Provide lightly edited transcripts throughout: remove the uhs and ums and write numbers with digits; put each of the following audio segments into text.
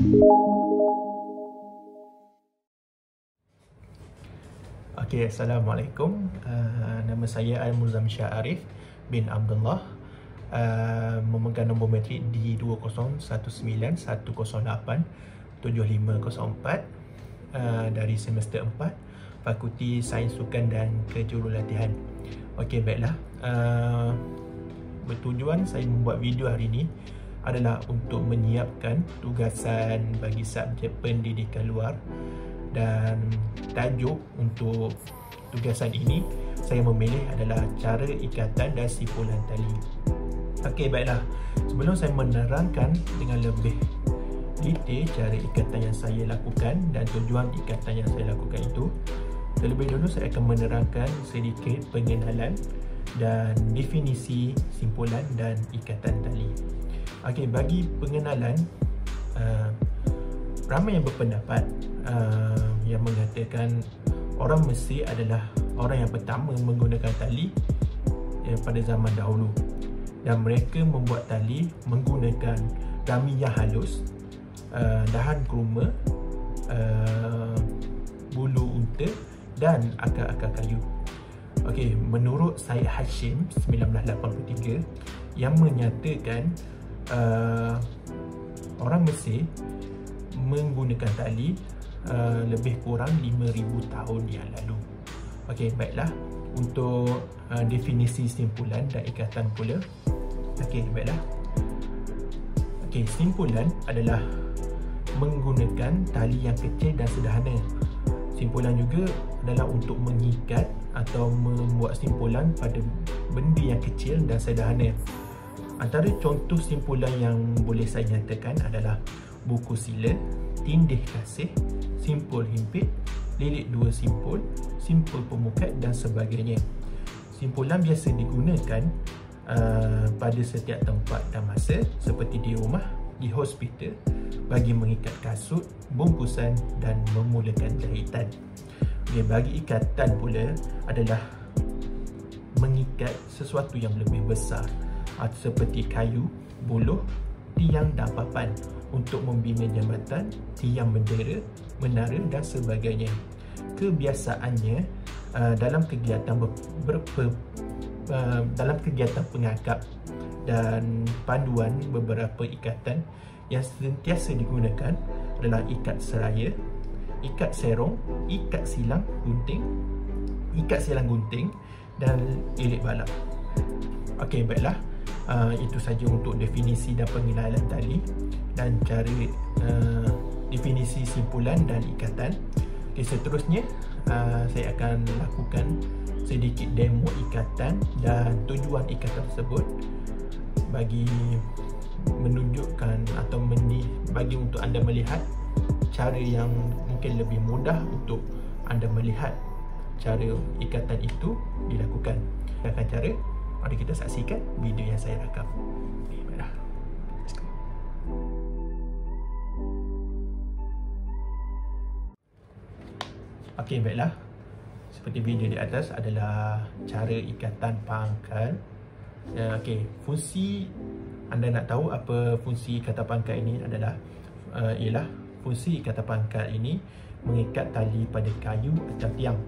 Okay, Assalamualaikum. Nama saya Al-Mulzam Shah Arif bin Abdullah. Memegang nombor matrik D20191087504 dari semester 4 Fakulti Sains Sukan dan Kejurulatihan. Okey, baiklah. Bertujuan saya membuat video hari ini adalah untuk menyiapkan tugasan bagi subjek pendidikan luar, dan tajuk untuk tugasan ini saya memilih adalah cara ikatan dan simpulan tali. Okey, baiklah. Sebelum saya menerangkan dengan lebih detail cara ikatan yang saya lakukan dan tujuan ikatan yang saya lakukan itu, terlebih dahulu saya akan menerangkan sedikit pengenalan dan definisi simpulan dan ikatan tali. Okey, bagi pengenalan, ramai yang berpendapat yang mengatakan orang Mesir adalah orang yang pertama menggunakan tali pada zaman dahulu, dan mereka membuat tali menggunakan rami yang halus, dahan kurma, bulu unta dan akar-akar kayu. Okey, menurut Syed Hashim 1983 yang menyatakan orang Mesir menggunakan tali lebih kurang 5,000 tahun yang lalu. Okey, baiklah. Untuk definisi simpulan dan ikatan pula. Okey, baiklah. Okey, simpulan adalah menggunakan tali yang kecil dan sederhana. Simpulan juga adalah untuk mengikat atau membuat simpulan pada benda yang kecil dan sederhana. Antara contoh simpulan yang boleh saya nyatakan adalah buku sila, tindih kasih, simpul himpit, lilit dua simpul, simpul pemukat dan sebagainya. Simpulan biasa digunakan pada setiap tempat dan masa, seperti di rumah, di hospital, bagi mengikat kasut, bungkusan dan memulakan jahitan. Bagi ikatan pula adalah mengikat sesuatu yang lebih besar, seperti kayu, buluh, tiang dan papan untuk membina jambatan, tiang bendera, menara dan sebagainya. Kebiasaannya dalam kegiatan dalam kegiatan pengakap dan panduan beberapa ikatan yang sentiasa digunakan adalah ikat seraya, ikat serong, ikat silang gunting dan lilit balap. Okey, baiklah. Itu saja untuk definisi dan pengenalan tali dan cara definisi simpulan dan ikatan. Okay, seterusnya saya akan lakukan sedikit demo ikatan dan tujuan ikatan tersebut bagi menunjukkan atau bagi untuk anda melihat cara yang mungkin lebih mudah untuk anda melihat cara ikatan itu dilakukan. Akan cara, mari kita saksikan video yang saya rakam. Okay, baiklah. Let's go. Okey, baiklah. Seperti video di atas adalah cara ikatan pangkal. Okey, fungsi, anda nak tahu apa fungsi ikatan pangkal ini adalah ialah fungsi ikatan pangkal ini mengikat tali pada kayu atau tiang.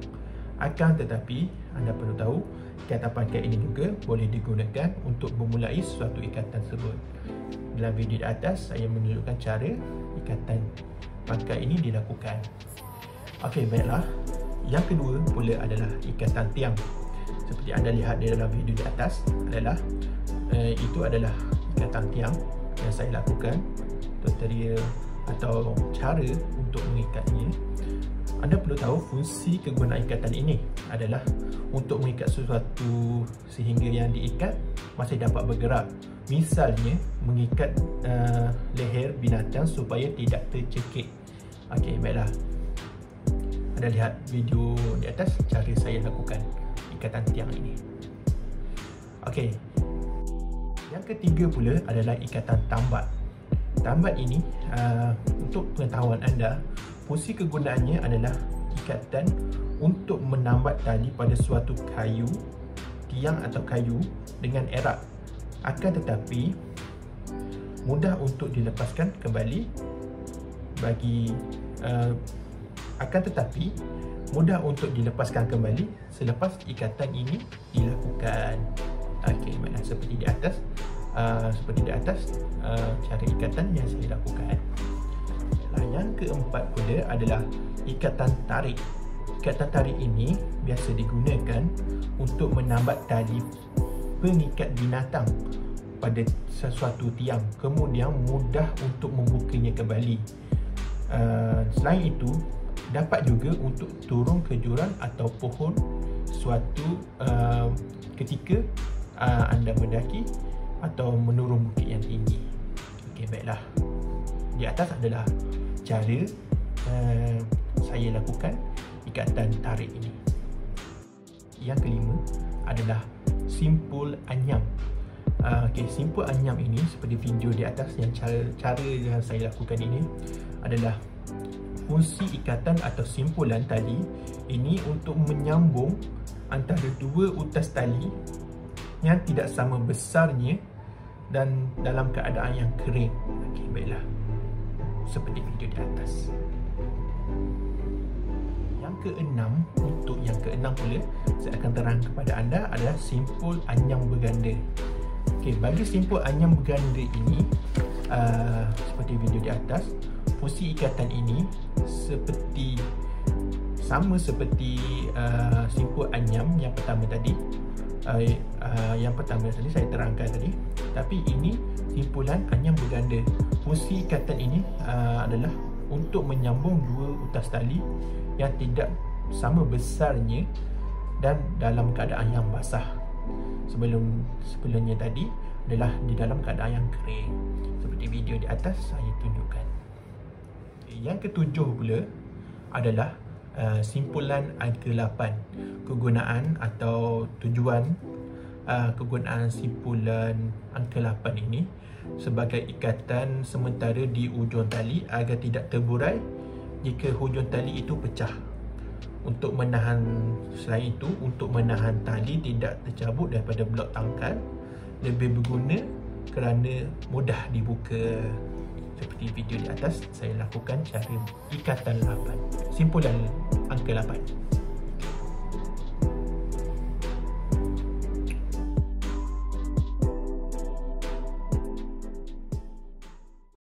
Akan tetapi anda perlu tahu ikatan pangkal ini juga boleh digunakan untuk memulai suatu ikatan tersebut. Dalam video di atas saya menunjukkan cara ikatan pangkal ini dilakukan. Okey, baiklah. Yang kedua pula adalah ikatan tiang. Seperti anda lihat di dalam video di atas adalah itu adalah ikatan tiang yang saya lakukan. Tutorial atau cara untuk mengikatnya. Anda perlu tahu fungsi kegunaan ikatan ini adalah untuk mengikat sesuatu sehingga yang diikat masih dapat bergerak. Misalnya mengikat leher binatang supaya tidak tercekik. Okey, baiklah. Anda lihat video di atas cara saya lakukan ikatan tiang ini. Okey. Yang ketiga pula adalah ikatan tambat. Tambat ini untuk pengetahuan anda, fungsi kegunaannya adalah ikatan untuk menambat tali pada suatu kayu, tiang atau kayu dengan erat. Akan tetapi mudah untuk dilepaskan kembali bagi akan tetapi mudah untuk dilepaskan kembali selepas ikatan ini dilakukan. Okey, baiklah, seperti di atas cara ikatan yang saya lakukan. Yang keempat pula adalah ikatan tarik. Ikatan tarik ini biasa digunakan untuk menambat tali pengikat binatang pada sesuatu tiang, kemudian mudah untuk membukanya kembali. Selain itu, dapat juga untuk turun ke jurang atau pohon suatu ketika anda mendaki atau menurun bukit yang tinggi. Okey, baiklah. Di atas adalah cara saya lakukan ikatan tarik ini. Yang kelima adalah simpul anyam. Okey, simpul anyam ini seperti video di atas, yang cara yang saya lakukan ini adalah fungsi ikatan atau simpulan tali ini untuk menyambung antara dua utas tali yang tidak sama besarnya dan dalam keadaan yang kering. Okey, baiklah, seperti video di atas. Untuk yang keenam pula saya akan terang kepada anda adalah simpul anyam berganda. Okey, bagi simpul anyam berganda ini seperti video di atas, fungsi ikatan ini sama seperti simpul anyam yang pertama tadi. Yang pertama tadi saya terangkan tadi, tapi ini simpulan anyam berganda. Fungsi ikatan ini adalah untuk menyambung dua utas tali yang tidak sama besarnya dan dalam keadaan yang basah. Sebelumnya tadi adalah di dalam keadaan yang kering, seperti video di atas saya tunjukkan. Yang ketujuh pula adalah simpulan angka 8. Kegunaan atau tujuan kegunaan simpulan angka 8 ini sebagai ikatan sementara di ujung tali agar tidak terburai jika hujung tali itu pecah. Selain itu, untuk menahan tali tidak tercabut daripada blok tangkal, lebih berguna kerana mudah dibuka. Seperti video di atas, saya lakukan cara ikatan 8, simpulan angka 8.